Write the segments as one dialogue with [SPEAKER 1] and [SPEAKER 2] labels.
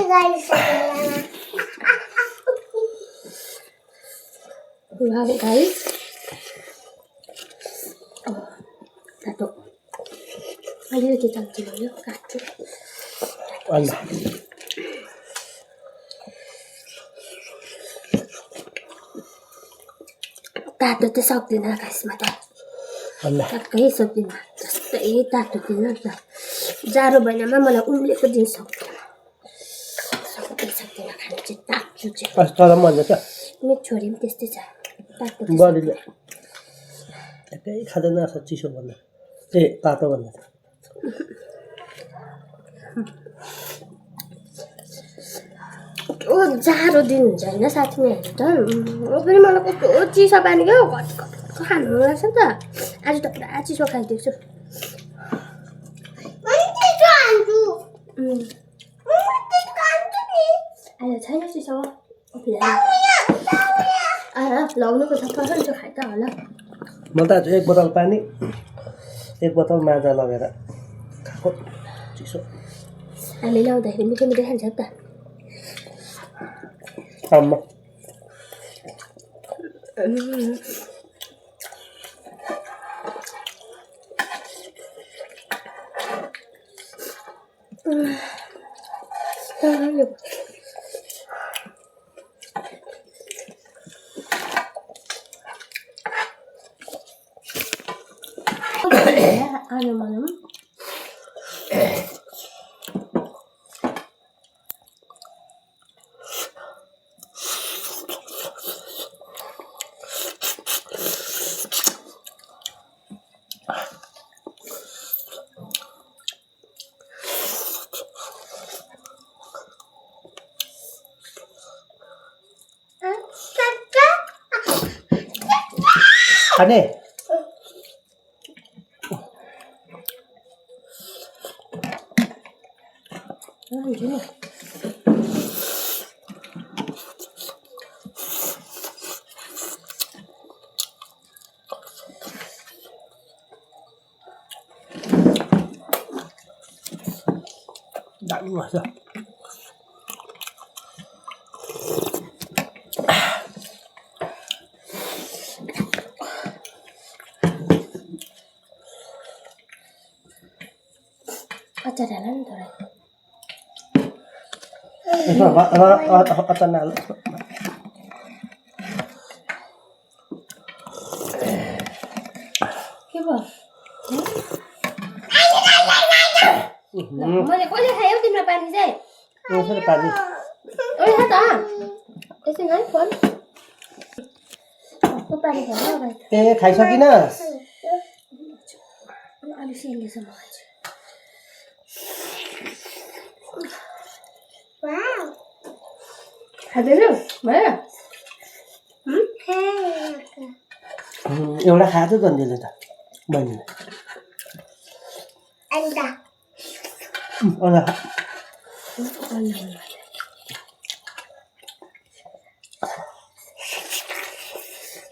[SPEAKER 1] guys. Tato. अलिकति चल्छ यो काट्छु तातो त सक्दिनँ खासमा त ठ्याक्कै सक्दिनँ जस्तै तातो दिन नि त जाडो महिनामा मलाई उम्लेको दिन सक्दिनँ खानु चाहिँ तातो चाहिँ
[SPEAKER 2] तर मजा छ
[SPEAKER 1] मेरो छोरी पनि त्यस्तै छ तातो
[SPEAKER 2] बडीले एकै खाँदैन रहेछ चिसो भन्दा तातो भन्दा
[SPEAKER 1] जाडो दिन हुन्छ होइन साथीहरू त फेरि मलाई कस्तो चिसो पानी क्या घटघट खानु मन लाग्छ नि त आज त पुरा चिसो खाइदिएको छु अहिले छैन चिसो लाउनुको छ कसरी खाइ त होला
[SPEAKER 2] म त आज 1 बोतल पानी 1 बोतल माजा लगेर खाएको चिसो
[SPEAKER 1] हामी ल्याउँदाखेरि मिठो मिठो खान्छ त
[SPEAKER 2] आम्मा खाने दामी मजा
[SPEAKER 1] अचार हाल नि थोरै
[SPEAKER 2] अचार नहाल
[SPEAKER 1] के भयो मैले कहिले खायौ तिम्रो पानी चाहिँ
[SPEAKER 2] पानी
[SPEAKER 1] ओइ त एकछिन है फोन कस्तो पानी खायो
[SPEAKER 2] ए खाइसकिनस्
[SPEAKER 1] अलि सेलिएछ मलाई चाहिँ खाँदैनौ भयो
[SPEAKER 2] एउटा खाएको गन्धले त बहिनीले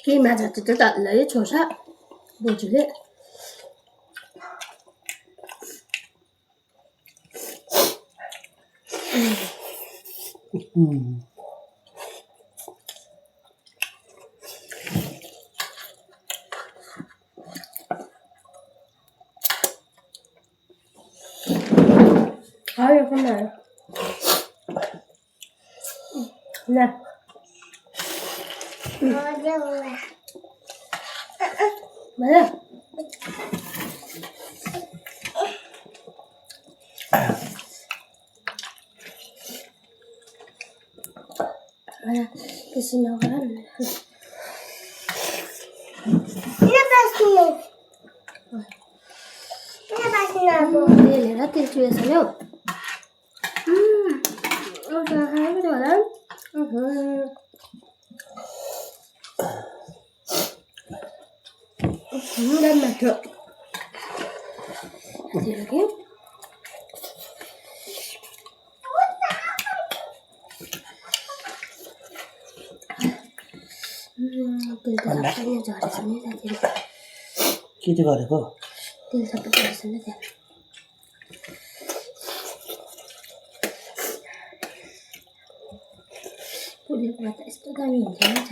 [SPEAKER 1] के माछा त डल्लै छोड्छ बोजूले Ai, eu comer. Nè. Mẹ. Que se não vai. Ele era aquele seu. Rồi hai cái rồi đó. Lên mặt được. Thì là cái. Từ từ là cái giờ để xem ra thì.
[SPEAKER 2] के चाहिँ गरेको
[SPEAKER 1] तेल सबै पर्छ नि त्यहाँ त यस्तो दामी हुन्छ नि